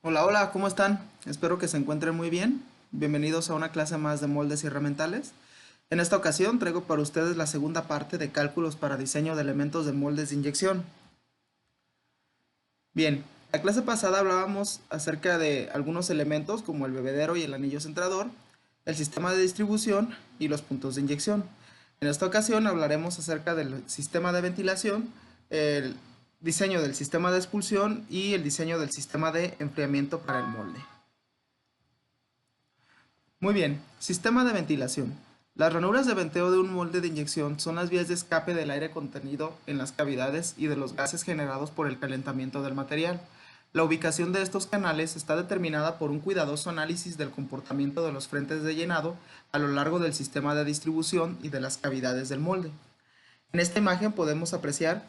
Hola, hola, ¿cómo están? Espero que se encuentren muy bien. Bienvenidos a una clase más de moldes y herramientales. En esta ocasión traigo para ustedes la segunda parte de cálculos para diseño de elementos de moldes de inyección. Bien, la clase pasada hablábamos acerca de algunos elementos como el bebedero y el anillo centrador, el sistema de distribución y los puntos de inyección. En esta ocasión hablaremos acerca del sistema de ventilación, el diseño del sistema de expulsión y el diseño del sistema de enfriamiento para el molde. Muy bien, sistema de ventilación. Las ranuras de venteo de un molde de inyección son las vías de escape del aire contenido en las cavidades y de los gases generados por el calentamiento del material. La ubicación de estos canales está determinada por un cuidadoso análisis del comportamiento de los frentes de llenado a lo largo del sistema de distribución y de las cavidades del molde. En esta imagen podemos apreciar,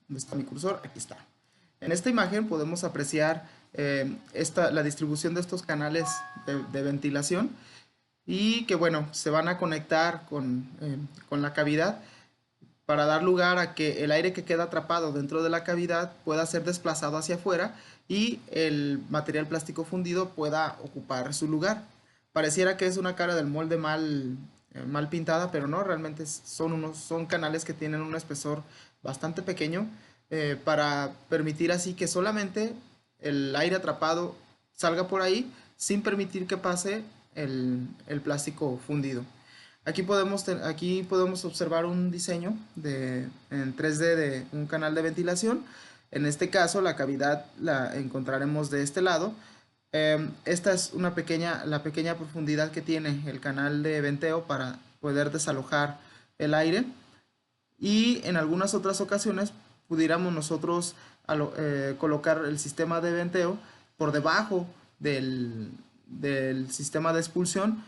¿dónde está mi cursor? Aquí está. En esta imagen podemos apreciar la distribución de estos canales de ventilación y que bueno, se van a conectar con la cavidad para dar lugar a que el aire que queda atrapado dentro de la cavidad pueda ser desplazado hacia afuera y el material plástico fundido pueda ocupar su lugar. Pareciera que es una cara del molde mal pintada, pero no, realmente son canales que tienen un espesor bastante pequeño para permitir así que solamente el aire atrapado salga por ahí sin permitir que pase el plástico fundido. Aquí podemos observar un diseño en 3D de un canal de ventilación. En este caso, la cavidad la encontraremos de este lado. Esta es la pequeña profundidad que tiene el canal de venteo para poder desalojar el aire. Y en algunas otras ocasiones pudiéramos nosotros colocar el sistema de venteo por debajo del sistema de expulsión,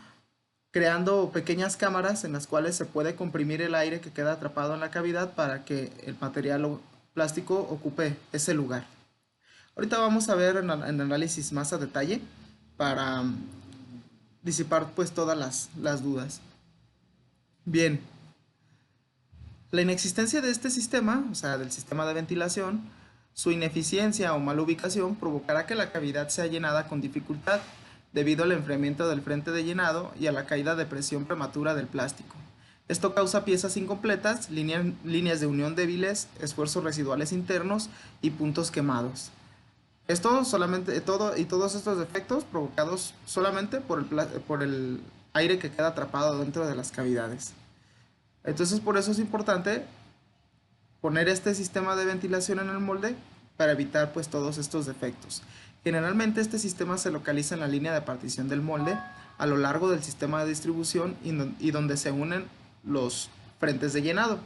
creando pequeñas cámaras en las cuales se puede comprimir el aire que queda atrapado en la cavidad para que el material plástico ocupe ese lugar. Ahorita vamos a ver en análisis más a detalle para disipar pues todas las dudas. Bien, la inexistencia de este sistema, o sea, del sistema de ventilación, su ineficiencia o mala ubicación provocará que la cavidad sea llenada con dificultad debido al enfriamiento del frente de llenado y a la caída de presión prematura del plástico. Esto causa piezas incompletas, líneas de unión débiles, esfuerzos residuales internos y puntos quemados. Esto solamente, todos estos efectos provocados solamente por el aire que queda atrapado dentro de las cavidades. Entonces por eso es importante poner este sistema de ventilación en el molde para evitar pues todos estos defectos. Generalmente este sistema se localiza en la línea de partición del molde a lo largo del sistema de distribución y donde se unen los frentes de llenado.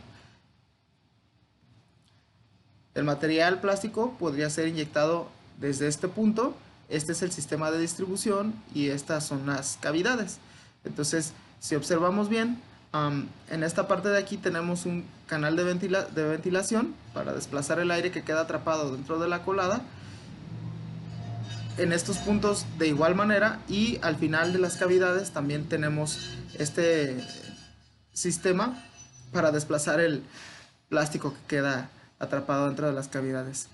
El material plástico podría ser inyectado desde este punto. Este es el sistema de distribución y estas son las cavidades. Entonces, si observamos bien, en esta parte de aquí tenemos un canal de ventilación para desplazar el aire que queda atrapado dentro de la colada. En estos puntos de igual manera y al final de las cavidades también tenemos este sistema para desplazar el plástico que queda atrapado dentro de las cavidades.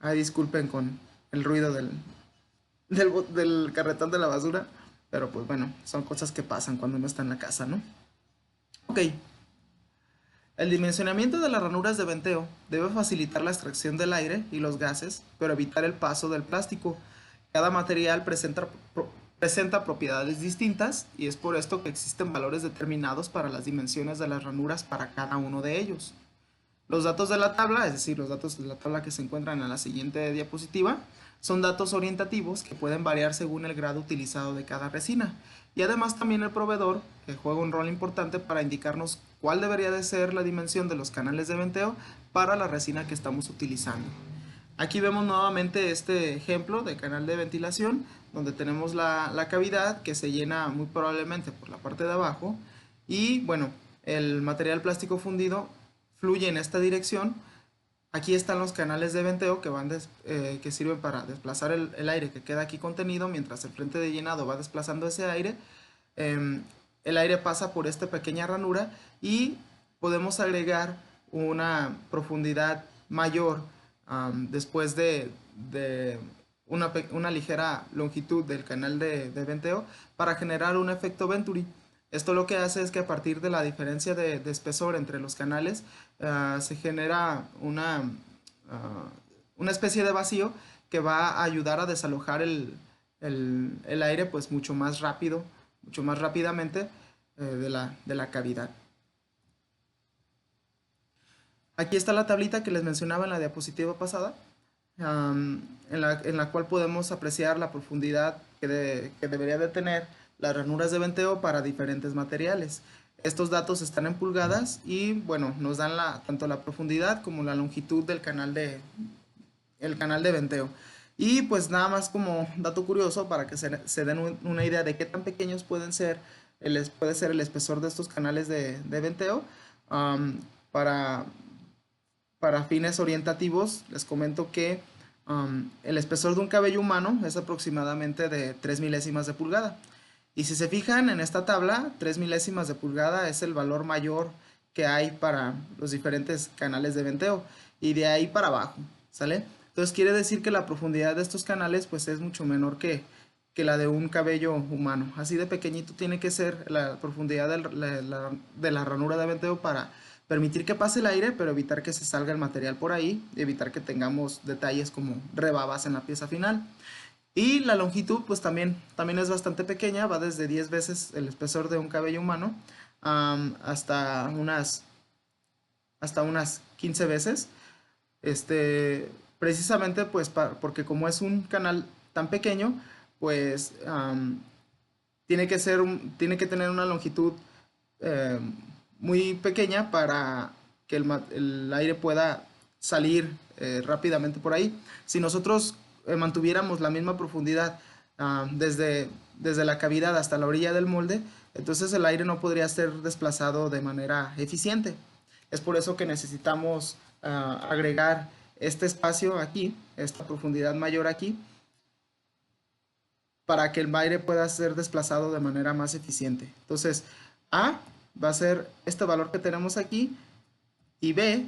Ay, disculpen con el ruido del carretón de la basura, pero pues bueno, son cosas que pasan cuando uno está en la casa, ¿no? Ok, el dimensionamiento de las ranuras de venteo debe facilitar la extracción del aire y los gases, pero evitar el paso del plástico. Cada material presenta propiedades distintas y es por esto que existen valores determinados para las dimensiones de las ranuras para cada uno de ellos. Los datos de la tabla, es decir, los datos de la tabla que se encuentran en la siguiente diapositiva, son datos orientativos que pueden variar según el grado utilizado de cada resina. Y además también el proveedor juega un rol importante para indicarnos cuál debería de ser la dimensión de los canales de venteo para la resina que estamos utilizando. Aquí vemos nuevamente este ejemplo de canal de ventilación donde tenemos la cavidad que se llena muy probablemente por la parte de abajo y bueno, el material plástico fundido fluye en esta dirección. Aquí están los canales de venteo que sirven para desplazar el aire que queda aquí contenido mientras el frente de llenado va desplazando ese aire. El aire pasa por esta pequeña ranura y podemos agregar una profundidad mayor después de una ligera longitud del canal de venteo para generar un efecto Venturi. Esto lo que hace es que a partir de la diferencia de espesor entre los canales se genera una especie de vacío que va a ayudar a desalojar el aire pues mucho más rápido, mucho más rápidamente de la cavidad. Aquí está la tablita que les mencionaba en la diapositiva pasada, en la cual podemos apreciar la profundidad que debería de tener las ranuras de venteo para diferentes materiales. Estos datos están en pulgadas y bueno, nos dan tanto la profundidad como la longitud del el canal de venteo. Y pues nada más como dato curioso para que se den una idea de qué tan pequeños puede ser el espesor de estos canales de venteo. Para, para fines orientativos, les comento que el espesor de un cabello humano es aproximadamente de 3 milésimas de pulgada. Y si se fijan en esta tabla, 3 milésimas de pulgada es el valor mayor que hay para los diferentes canales de venteo. Y de ahí para abajo, ¿sale? Entonces quiere decir que la profundidad de estos canales pues es mucho menor que la de un cabello humano. Así de pequeñito tiene que ser la profundidad de la ranura de venteo para permitir que pase el aire, pero evitar que se salga el material por ahí, evitar que tengamos detalles como rebabas en la pieza final. Y la longitud pues también es bastante pequeña, va desde 10 veces el espesor de un cabello humano hasta unas 15 veces. Precisamente pues porque como es un canal tan pequeño, pues tiene que tener una longitud eh, muy pequeña para que el aire pueda salir rápidamente por ahí. Si nosotros mantuviéramos la misma profundidad desde la cavidad hasta la orilla del molde, entonces el aire no podría ser desplazado de manera eficiente. Es por eso que necesitamos agregar este espacio aquí, esta profundidad mayor aquí, para que el aire pueda ser desplazado de manera más eficiente. Entonces, A va a ser este valor que tenemos aquí y B,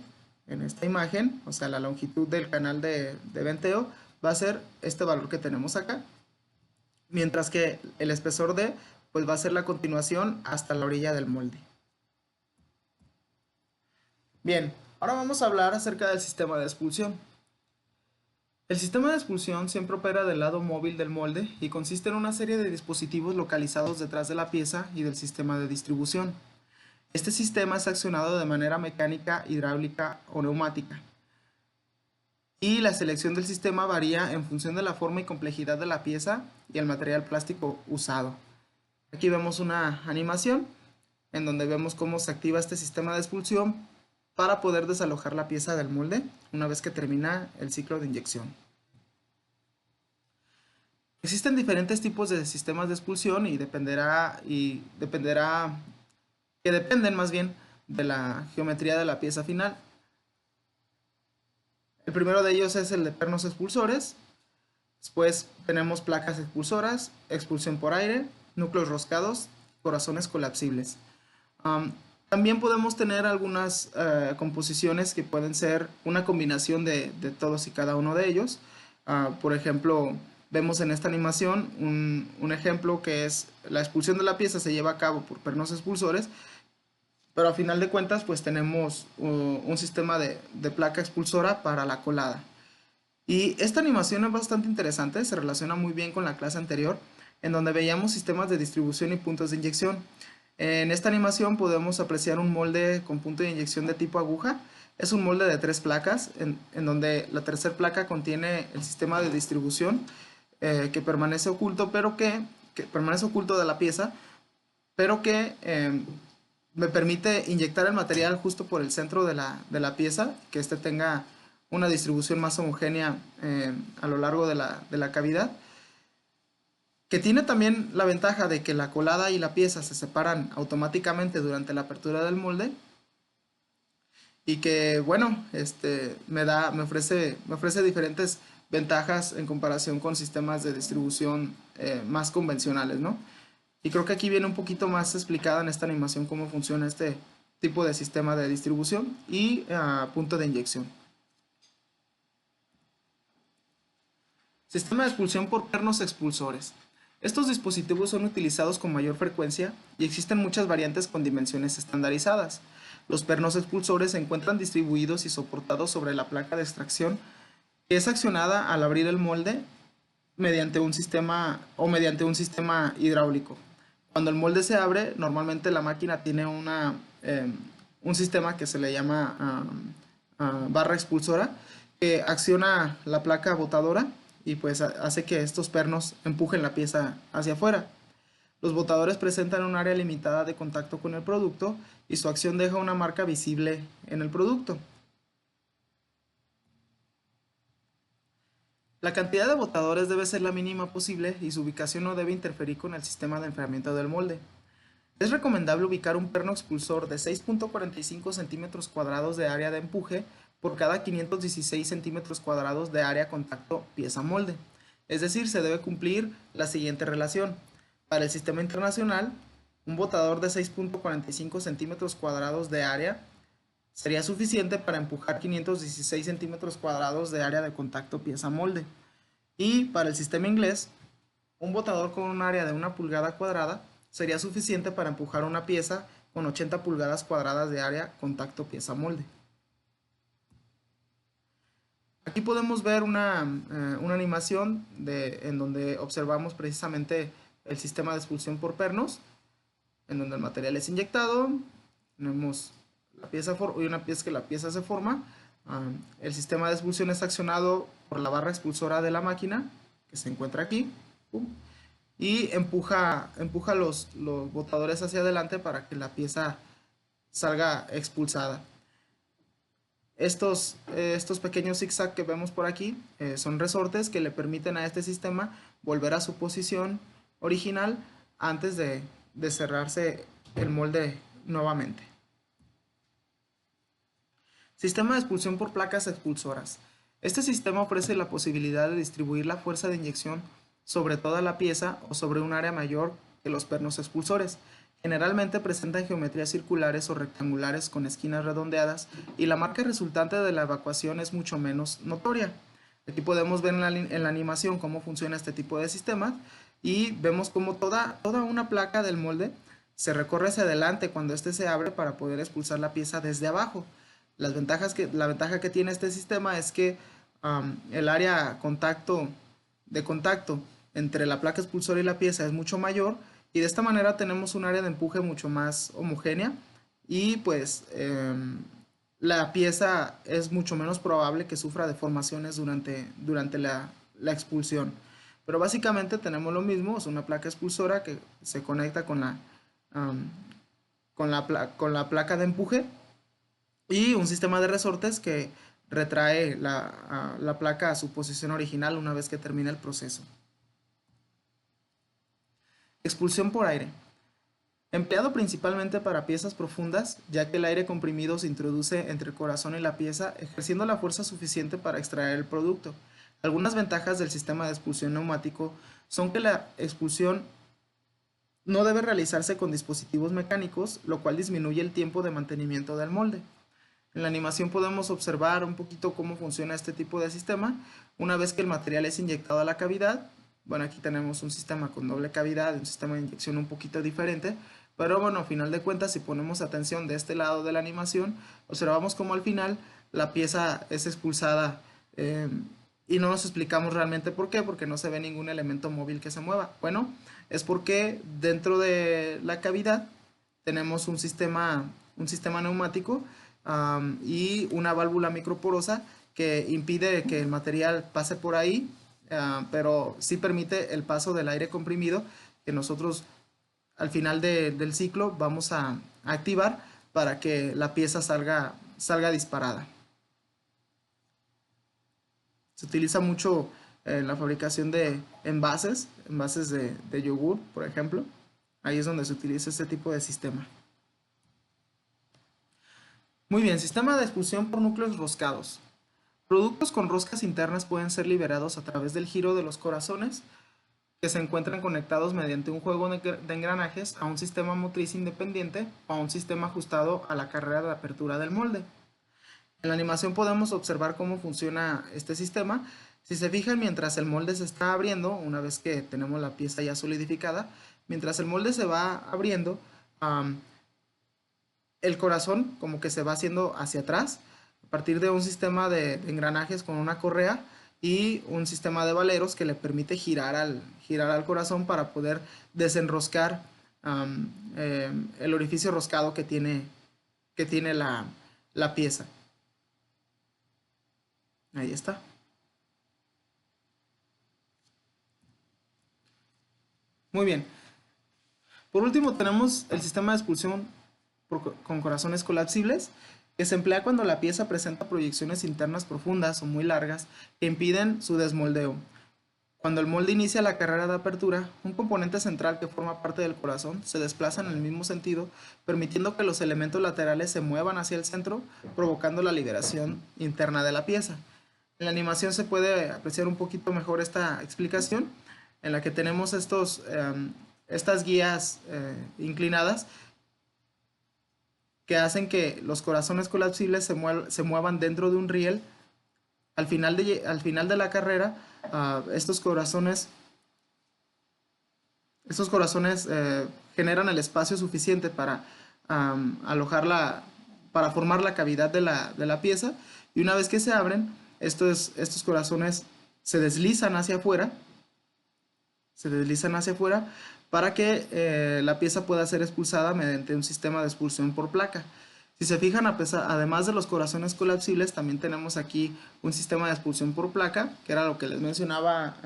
en esta imagen, o sea, la longitud del canal de venteo, va a ser este valor que tenemos acá. Mientras que el espesor D, pues va a ser la continuación hasta la orilla del molde. Bien, ahora vamos a hablar acerca del sistema de expulsión. El sistema de expulsión siempre opera del lado móvil del molde y consiste en una serie de dispositivos localizados detrás de la pieza y del sistema de distribución. Este sistema es accionado de manera mecánica, hidráulica o neumática. Y la selección del sistema varía en función de la forma y complejidad de la pieza y el material plástico usado. Aquí vemos una animación en donde vemos cómo se activa este sistema de expulsión para poder desalojar la pieza del molde una vez que termina el ciclo de inyección. Existen diferentes tipos de sistemas de expulsión y dependen más bien de la geometría de la pieza final. El primero de ellos es el de pernos expulsores. Después tenemos placas expulsoras, expulsión por aire, núcleos roscados, corazones colapsibles. También podemos tener algunas composiciones que pueden ser una combinación de todos y cada uno de ellos. Por ejemplo, vemos en esta animación un ejemplo que es la expulsión de la pieza se lleva a cabo por pernos expulsores, pero a final de cuentas pues tenemos un sistema de placa expulsora para la colada. Y esta animación es bastante interesante, se relaciona muy bien con la clase anterior, en donde veíamos sistemas de distribución y puntos de inyección. En esta animación podemos apreciar un molde con punto de inyección de tipo aguja. Es un molde de 3 placas, en donde la tercera placa contiene el sistema de distribución que permanece oculto, que permanece oculto de la pieza, pero que me permite inyectar el material justo por el centro de la pieza, que éste tenga una distribución más homogénea a lo largo de la cavidad, que tiene también la ventaja de que la colada y la pieza se separan automáticamente durante la apertura del molde y que, bueno, me ofrece diferentes ventajas en comparación con sistemas de distribución más convencionales, ¿no? Y creo que aquí viene un poquito más explicada en esta animación cómo funciona este tipo de sistema de distribución y punto de inyección. Sistema de expulsión por pernos expulsores. Estos dispositivos son utilizados con mayor frecuencia y existen muchas variantes con dimensiones estandarizadas. Los pernos expulsores se encuentran distribuidos y soportados sobre la placa de extracción que es accionada al abrir el molde mediante un sistema hidráulico. Cuando el molde se abre, normalmente la máquina tiene un sistema que se le llama barra expulsora que acciona la placa botadora y pues hace que estos pernos empujen la pieza hacia afuera. Los botadores presentan un área limitada de contacto con el producto y su acción deja una marca visible en el producto. La cantidad de botadores debe ser la mínima posible y su ubicación no debe interferir con el sistema de enfriamiento del molde. Es recomendable ubicar un perno expulsor de 6.45 centímetros cuadrados de área de empuje por cada 516 centímetros cuadrados de área contacto pieza molde. Es decir, se debe cumplir la siguiente relación. Para el sistema internacional, un botador de 6.45 centímetros cuadrados de área sería suficiente para empujar 516 centímetros cuadrados de área de contacto pieza molde. Y para el sistema inglés, un botador con un área de 1 pulgada cuadrada sería suficiente para empujar una pieza con 80 pulgadas cuadradas de área contacto pieza molde. Aquí podemos ver una animación en donde observamos precisamente el sistema de expulsión por pernos, en donde el material es inyectado, tenemos la pieza y una vez que la pieza se forma, el sistema de expulsión es accionado por la barra expulsora de la máquina, que se encuentra aquí, y empuja los botadores hacia adelante para que la pieza salga expulsada. Estos pequeños zigzag que vemos por aquí son resortes que le permiten a este sistema volver a su posición original antes de cerrarse el molde nuevamente. Sistema de expulsión por placas expulsoras. Este sistema ofrece la posibilidad de distribuir la fuerza de inyección sobre toda la pieza o sobre un área mayor que los pernos expulsores. Generalmente presentan geometrías circulares o rectangulares con esquinas redondeadas y la marca resultante de la evacuación es mucho menos notoria. Aquí podemos ver en la animación cómo funciona este tipo de sistemas y vemos cómo toda una placa del molde se recorre hacia adelante cuando este se abre para poder expulsar la pieza desde abajo. La ventaja que tiene este sistema es que el área de contacto entre la placa expulsora y la pieza es mucho mayor y de esta manera tenemos un área de empuje mucho más homogénea y pues la pieza es mucho menos probable que sufra deformaciones durante la expulsión. Pero básicamente tenemos lo mismo, es una placa expulsora que se conecta con la placa de empuje y un sistema de resortes que retrae la placa a su posición original una vez que termina el proceso. Expulsión por aire. Empleado principalmente para piezas profundas, ya que el aire comprimido se introduce entre el corazón y la pieza, ejerciendo la fuerza suficiente para extraer el producto. Algunas ventajas del sistema de expulsión neumático son que la expulsión no debe realizarse con dispositivos mecánicos, lo cual disminuye el tiempo de mantenimiento del molde. En la animación podemos observar un poquito cómo funciona este tipo de sistema. Una vez que el material es inyectado a la cavidad, bueno, aquí tenemos un sistema con doble cavidad, un sistema de inyección un poquito diferente, pero bueno, a final de cuentas, si ponemos atención de este lado de la animación, observamos cómo al final la pieza es expulsada y no nos explicamos realmente por qué, porque no se ve ningún elemento móvil que se mueva. Bueno, es porque dentro de la cavidad tenemos un sistema neumático y una válvula microporosa que impide que el material pase por ahí, pero sí permite el paso del aire comprimido que nosotros al final del ciclo vamos a activar para que la pieza salga disparada. Se utiliza mucho en la fabricación de envases de yogur, por ejemplo. Ahí es donde se utiliza este tipo de sistema. Muy bien, sistema de expulsión por núcleos roscados. Productos con roscas internas pueden ser liberados a través del giro de los corazones que se encuentran conectados mediante un juego de engranajes a un sistema motriz independiente o a un sistema ajustado a la carrera de apertura del molde. En la animación podemos observar cómo funciona este sistema Si se fijan, mientras el molde se está abriendo, una vez que tenemos la pieza ya solidificada, mientras el molde se va abriendo, el corazón como que se va haciendo hacia atrás a partir de un sistema de engranajes con una correa y un sistema de valeros que le permite girar al corazón para poder desenroscar el orificio roscado que tiene la pieza. Ahí está. Muy bien. Por último tenemos el sistema de expulsión con corazones colapsibles, que se emplea cuando la pieza presenta proyecciones internas profundas o muy largas que impiden su desmoldeo. Cuando el molde inicia la carrera de apertura, un componente central que forma parte del corazón se desplaza en el mismo sentido, permitiendo que los elementos laterales se muevan hacia el centro, provocando la liberación interna de la pieza. En la animación se puede apreciar un poquito mejor esta explicación, en la que tenemos estas guías inclinadas que hacen que los corazones colapsibles se muevan dentro de un riel. Al final de la carrera, estos corazones generan el espacio suficiente para para formar la cavidad de la pieza, y una vez que se abren, estos corazones se deslizan hacia afuera, para que la pieza pueda ser expulsada mediante un sistema de expulsión por placa. Si se fijan, además de los corazones colapsibles, también tenemos aquí un sistema de expulsión por placa, que era lo que les mencionaba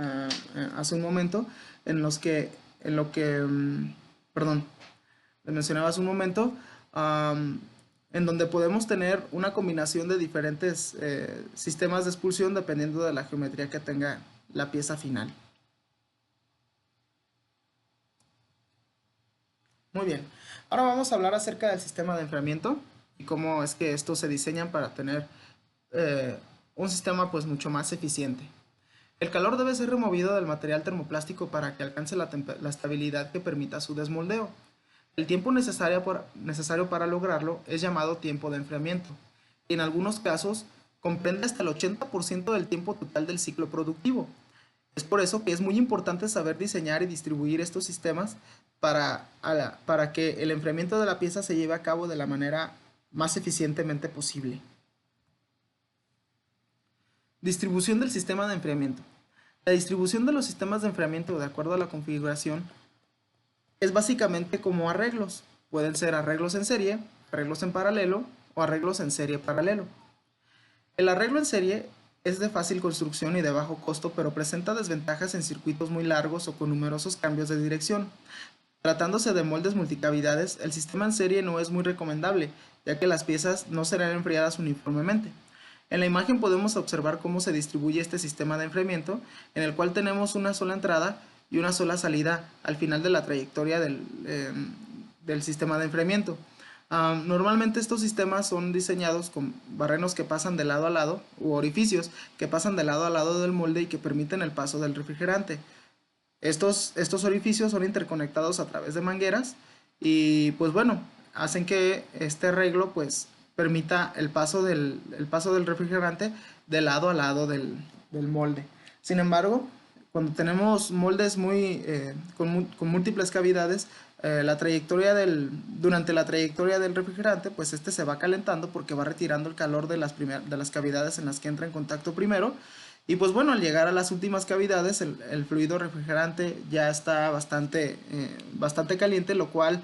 hace un momento, les mencionaba hace un momento, en donde podemos tener una combinación de diferentes sistemas de expulsión dependiendo de la geometría que tenga la pieza final. Muy bien, ahora vamos a hablar acerca del sistema de enfriamiento y cómo es que estos se diseñan para tener un sistema pues mucho más eficiente. El calor debe ser removido del material termoplástico para que alcance la estabilidad que permita su desmoldeo. El tiempo necesario para lograrlo es llamado tiempo de enfriamiento, y en algunos casos comprende hasta el 80% del tiempo total del ciclo productivo. Es por eso que es muy importante saber diseñar y distribuir estos sistemas para que el enfriamiento de la pieza se lleve a cabo de la manera más eficientemente posible. Distribución del sistema de enfriamiento. La distribución de los sistemas de enfriamiento de acuerdo a la configuración es básicamente como arreglos. Pueden ser arreglos en serie, arreglos en paralelo o arreglos en serie paralelo. El arreglo en serie es de fácil construcción y de bajo costo, pero presenta desventajas en circuitos muy largos o con numerosos cambios de dirección. Tratándose de moldes multicavidades, el sistema en serie no es muy recomendable, ya que las piezas no serán enfriadas uniformemente. En la imagen podemos observar cómo se distribuye este sistema de enfriamiento, en el cual tenemos una sola entrada y una sola salida al final de la trayectoria del sistema de enfriamiento. Normalmente estos sistemas son diseñados con barrenos que pasan de lado a lado, u orificios que pasan de lado a lado del molde y que permiten el paso del refrigerante. Estos orificios son interconectados a través de mangueras y pues bueno, hacen que este arreglo pues permita el paso del refrigerante de lado a lado del molde. Sin embargo, cuando tenemos moldes con múltiples cavidades, durante la trayectoria del refrigerante, pues este se va calentando porque va retirando el calor de las cavidades en las que entra en contacto primero. Y pues bueno, al llegar a las últimas cavidades, el fluido refrigerante ya está bastante caliente, lo cual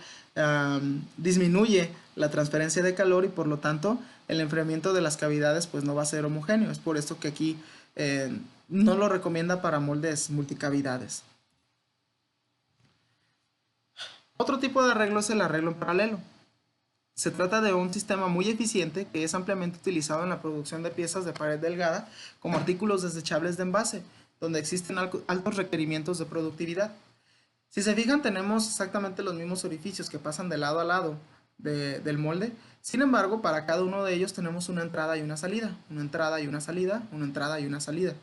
disminuye la transferencia de calor y por lo tanto el enfriamiento de las cavidades pues no va a ser homogéneo. Es por esto que aquí no lo recomienda para moldes multicavidades. Otro tipo de arreglo es el arreglo en paralelo. Se trata de un sistema muy eficiente que es ampliamente utilizado en la producción de piezas de pared delgada como artículos desechables de envase, donde existen altos requerimientos de productividad. Si se fijan, tenemos exactamente los mismos orificios que pasan de lado a lado del molde. Sin embargo, para cada uno de ellos tenemos una entrada y una salida, una entrada y una salida, una entrada y una salida.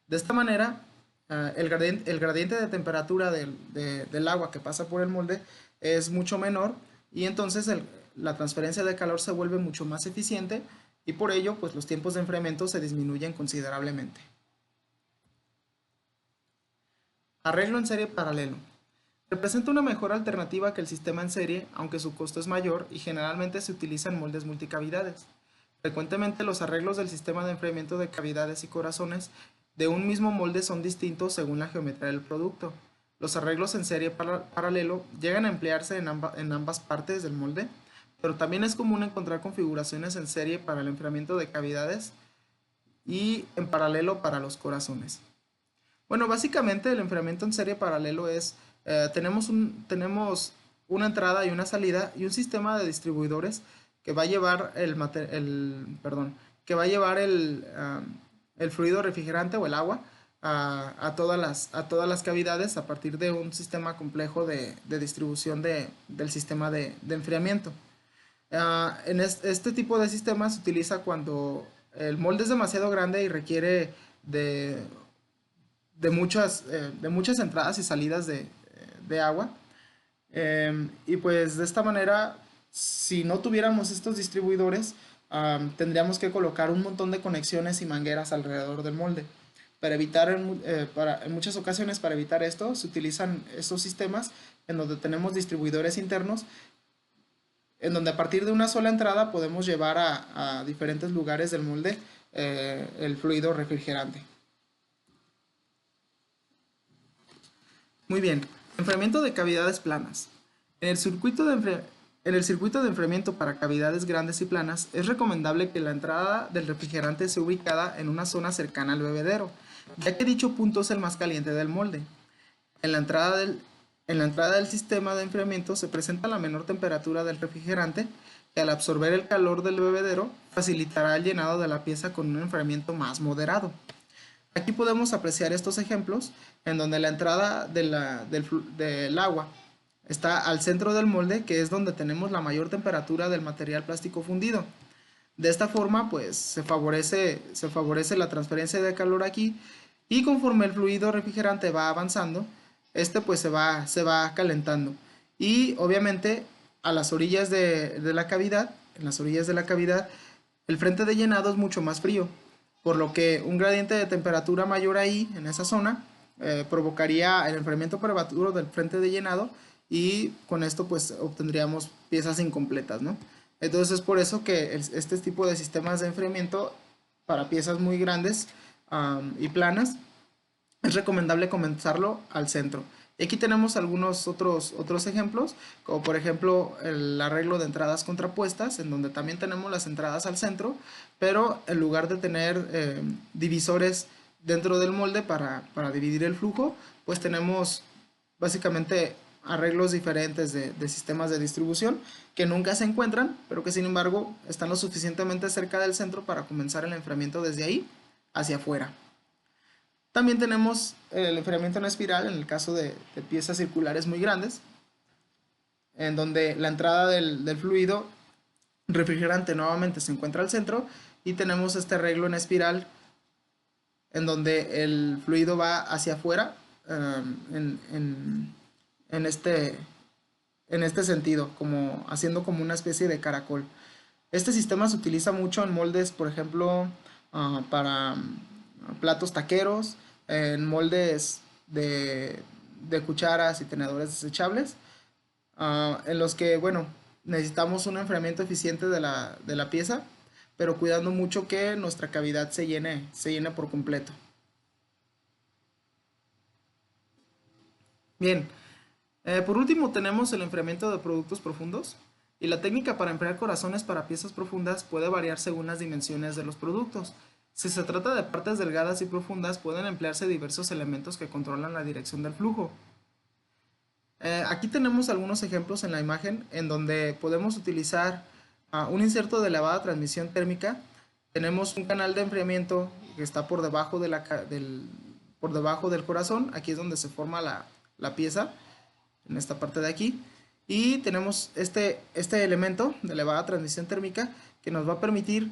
De esta manera, el gradiente de temperatura del agua que pasa por el molde es mucho menor y entonces la transferencia de calor se vuelve mucho más eficiente y por ello pues los tiempos de enfriamiento se disminuyen considerablemente. Arreglo en serie paralelo. Representa una mejor alternativa que el sistema en serie, aunque su costo es mayor y generalmente se utiliza en moldes multicavidades. Frecuentemente los arreglos del sistema de enfriamiento de cavidades y corazones de un mismo molde son distintos según la geometría del producto. Los arreglos en serie paralelo llegan a emplearse en ambas partes del molde, pero también es común encontrar configuraciones en serie para el enfriamiento de cavidades y en paralelo para los corazones. Bueno, básicamente el enfriamiento en serie paralelo es, tenemos una entrada y una salida y un sistema de distribuidores que va a llevar que va a llevar el fluido refrigerante o el agua a todas las cavidades a partir de un sistema complejo de distribución del sistema de enfriamiento. Este tipo de sistema se utiliza cuando el molde es demasiado grande y requiere de, de muchas entradas y salidas de agua. Y pues de esta manera, si no tuviéramos estos distribuidores, tendríamos que colocar un montón de conexiones y mangueras alrededor del molde. Para evitar, en muchas ocasiones, para evitar esto, se utilizan estos sistemas en donde tenemos distribuidores internos, en donde a partir de una sola entrada podemos llevar a diferentes lugares del molde el fluido refrigerante. Muy bien, enfriamiento de cavidades planas. En el circuito de enfriamiento para cavidades grandes y planas, es recomendable que la entrada del refrigerante sea ubicada en una zona cercana al bebedero, ya que dicho punto es el más caliente del molde. En la entrada del sistema de enfriamiento se presenta la menor temperatura del refrigerante, que al absorber el calor del bebedero facilitará el llenado de la pieza con un enfriamiento más moderado. Aquí podemos apreciar estos ejemplos en donde la entrada del agua está al centro del molde, que es donde tenemos la mayor temperatura del material plástico fundido. De esta forma, pues se favorece la transferencia de calor aquí, y conforme el fluido refrigerante va avanzando, este pues se va calentando. Y obviamente a las orillas de la cavidad, en las orillas de la cavidad, el frente de llenado es mucho más frío, por lo que un gradiente de temperatura mayor ahí, en esa zona, provocaría el enfriamiento prematuro del frente de llenado, y con esto pues obtendríamos piezas incompletas, ¿no? Entonces es por eso que este tipo de sistemas de enfriamiento para piezas muy grandes y planas es recomendable comenzarlo al centro. Y aquí tenemos algunos otros ejemplos, como por ejemplo el arreglo de entradas contrapuestas, en donde también tenemos las entradas al centro, pero en lugar de tener divisores dentro del molde para dividir el flujo, pues tenemos básicamente arreglos diferentes de sistemas de distribución que nunca se encuentran, pero que sin embargo están lo suficientemente cerca del centro para comenzar el enfriamiento desde ahí hacia afuera. También tenemos el enfriamiento en espiral en el caso de piezas circulares muy grandes, en donde la entrada del fluido refrigerante nuevamente se encuentra al centro, y tenemos este arreglo en espiral en donde el fluido va hacia afuera en este sentido, haciendo como una especie de caracol. Este sistema se utiliza mucho en moldes, por ejemplo, para platos taqueros, en moldes de cucharas y tenedores desechables, en los que, bueno, necesitamos un enfriamiento eficiente de la pieza, pero cuidando mucho que nuestra cavidad se llene por completo. Bien, por último tenemos el enfriamiento de productos profundos, y la técnica para enfriar corazones para piezas profundas puede variar según las dimensiones de los productos. Si se trata de partes delgadas y profundas, pueden emplearse diversos elementos que controlan la dirección del flujo. Aquí tenemos algunos ejemplos en la imagen en donde podemos utilizar un inserto de elevada transmisión térmica. Tenemos un canal de enfriamiento que está por debajo por debajo del corazón. Aquí es donde se forma la pieza, en esta parte de aquí. Y tenemos este elemento de elevada transmisión térmica que nos va a permitir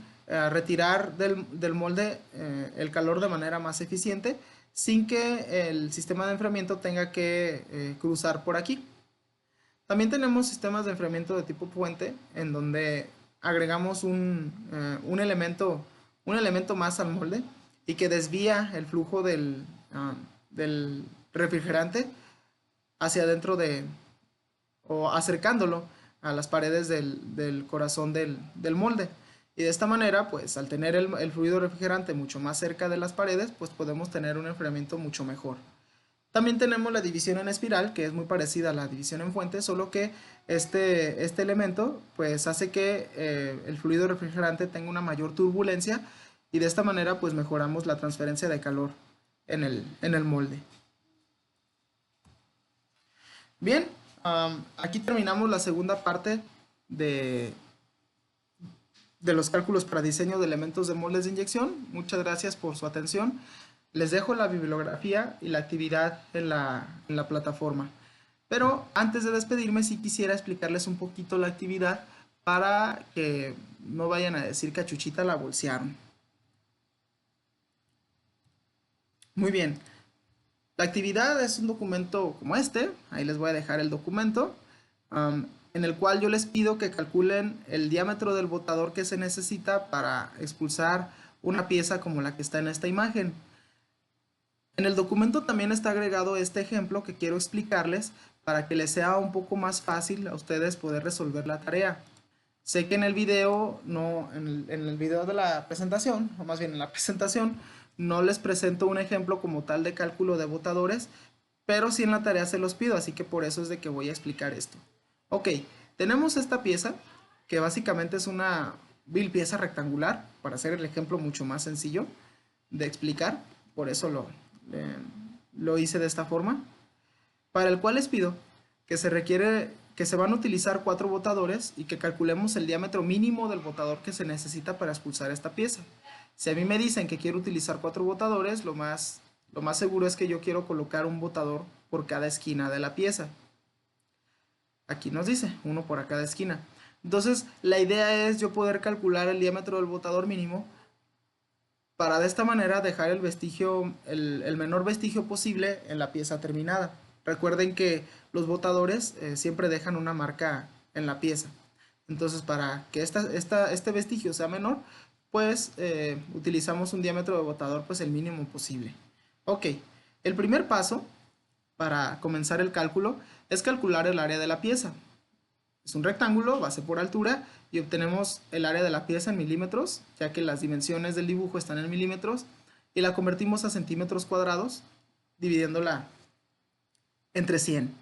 retirar del molde el calor de manera más eficiente, sin que el sistema de enfriamiento tenga que cruzar por aquí. También tenemos sistemas de enfriamiento de tipo puente, en donde agregamos un elemento más al molde y que desvía el flujo del refrigerante hacia adentro o acercándolo a las paredes del corazón del molde. Y de esta manera, pues al tener el fluido refrigerante mucho más cerca de las paredes, pues podemos tener un enfriamiento mucho mejor. También tenemos la división en espiral, que es muy parecida a la división en fuente, solo que este elemento pues hace que el fluido refrigerante tenga una mayor turbulencia y de esta manera pues mejoramos la transferencia de calor en el molde. Bien, aquí terminamos la segunda parte de los cálculos para diseño de elementos de moldes de inyección. Muchas gracias por su atención. Les dejo la bibliografía y la actividad en la plataforma. Pero antes de despedirme, sí quisiera explicarles un poquito la actividad para que no vayan a decir que a Chuchita la bolsearon. Muy bien. La actividad es un documento como este. Ahí les voy a dejar el documento. En el cual yo les pido que calculen el diámetro del botador que se necesita para expulsar una pieza como la que está en esta imagen. En el documento también está agregado este ejemplo que quiero explicarles para que les sea un poco más fácil a ustedes poder resolver la tarea. Sé que en el video, en el video de la presentación, o más bien en la presentación, no les presento un ejemplo como tal de cálculo de botadores, pero sí en la tarea se los pido, así que por eso es de que voy a explicar esto. Ok, tenemos esta pieza que básicamente es una vil pieza rectangular, para hacer el ejemplo mucho más sencillo de explicar, por eso lo hice de esta forma, para el cual les pido que se van a utilizar 4 botadores y que calculemos el diámetro mínimo del botador que se necesita para expulsar esta pieza. Si a mí me dicen que quiero utilizar 4 botadores, lo más seguro es que yo quiero colocar un botador por cada esquina de la pieza. Aquí nos dice, uno por cada esquina. Entonces, la idea es yo poder calcular el diámetro del botador mínimo para de esta manera dejar el menor vestigio posible en la pieza terminada. Recuerden que los botadores siempre dejan una marca en la pieza. Entonces, para que este vestigio sea menor, pues utilizamos un diámetro de botador pues el mínimo posible. Ok, el primer paso para comenzar el cálculo es calcular el área de la pieza. Es un rectángulo, base por altura, y obtenemos el área de la pieza en milímetros, ya que las dimensiones del dibujo están en milímetros, y la convertimos a centímetros cuadrados, dividiéndola entre 100.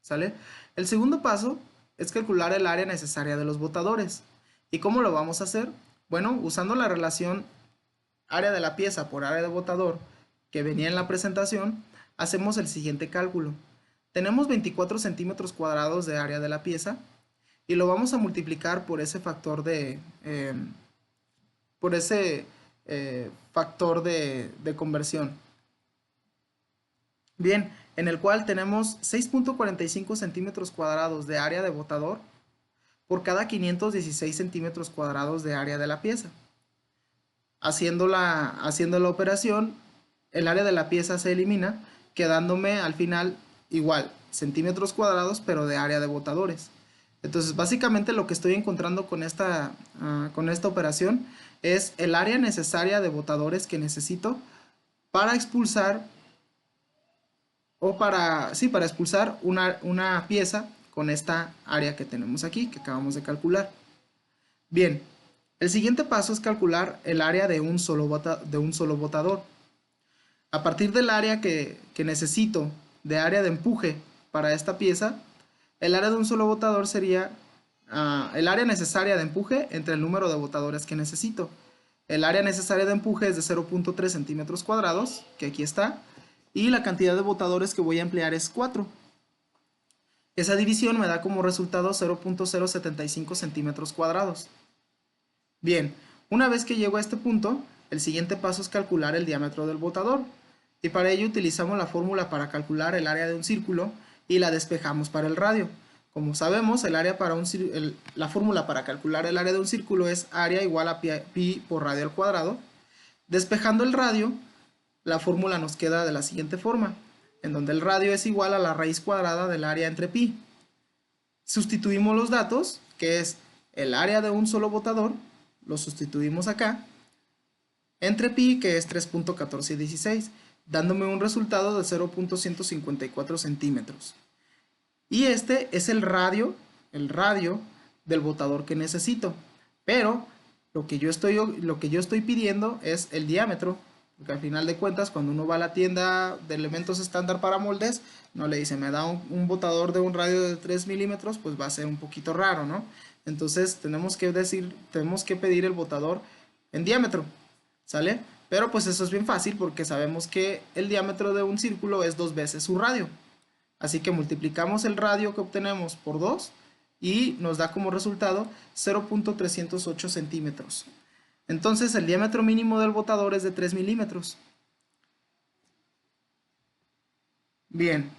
¿Sale? El segundo paso es calcular el área necesaria de los botadores. ¿Y cómo lo vamos a hacer? Bueno, usando la relación área de la pieza por área de botador que venía en la presentación, hacemos el siguiente cálculo. Tenemos 24 centímetros cuadrados de área de la pieza y lo vamos a multiplicar por ese factor de conversión. Bien, en el cual tenemos 6.45 centímetros cuadrados de área de botador por cada 516 centímetros cuadrados de área de la pieza. Haciendo la operación, el área de la pieza se elimina, quedándome al final igual, centímetros cuadrados, pero de área de botadores. Entonces, básicamente lo que estoy encontrando con esta operación es el área necesaria de botadores que necesito para expulsar expulsar una pieza con esta área que tenemos aquí, que acabamos de calcular. Bien, el siguiente paso es calcular el área de un solo botador. A partir del área que necesito de área de empuje para esta pieza, el área de un solo botador sería el área necesaria de empuje entre el número de botadores que necesito. El área necesaria de empuje es de 0.3 centímetros cuadrados, que aquí está, y la cantidad de botadores que voy a emplear es 4. Esa división me da como resultado 0.075 centímetros cuadrados. Bien, una vez que llego a este punto, el siguiente paso es calcular el diámetro del botador. Y para ello utilizamos la fórmula para calcular el área de un círculo y la despejamos para el radio. Como sabemos, la fórmula para calcular el área de un círculo es área igual a pi por radio al cuadrado. Despejando el radio, la fórmula nos queda de la siguiente forma, en donde el radio es igual a la raíz cuadrada del área entre pi. Sustituimos los datos, que es el área de un solo botador, lo sustituimos acá, entre pi, que es 3.1416, dándome un resultado de 0.154 centímetros. Y este es el radio del botador que necesito. Pero lo que yo estoy pidiendo es el diámetro, porque al final de cuentas cuando uno va a la tienda de elementos estándar para moldes, no le dice, me da un botador de un radio de 3 milímetros, pues va a ser un poquito raro, ¿no? Entonces tenemos que pedir el botador en diámetro, ¿sale? Pero pues eso es bien fácil porque sabemos que el diámetro de un círculo es 2 veces su radio. Así que multiplicamos el radio que obtenemos por 2 y nos da como resultado 0.308 centímetros. Entonces el diámetro mínimo del botador es de 3 milímetros. Bien,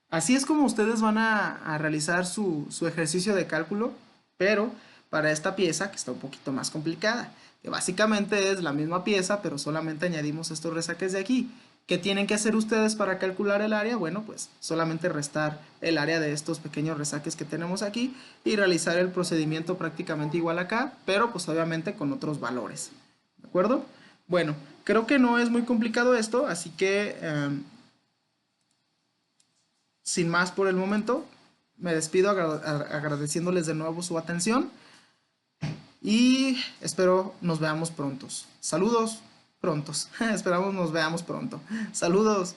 así es como ustedes van a realizar su ejercicio de cálculo, pero para esta pieza que está un poquito más complicada, que básicamente es la misma pieza, pero solamente añadimos estos resaques de aquí. ¿Qué tienen que hacer ustedes para calcular el área? Bueno, pues solamente restar el área de estos pequeños resaques que tenemos aquí y realizar el procedimiento prácticamente igual acá, pero pues obviamente con otros valores. ¿De acuerdo? Bueno, creo que no es muy complicado esto, así que sin más por el momento, me despido agradeciéndoles de nuevo su atención y espero nos veamos prontos. Saludos prontos. Esperamos nos veamos pronto. Saludos.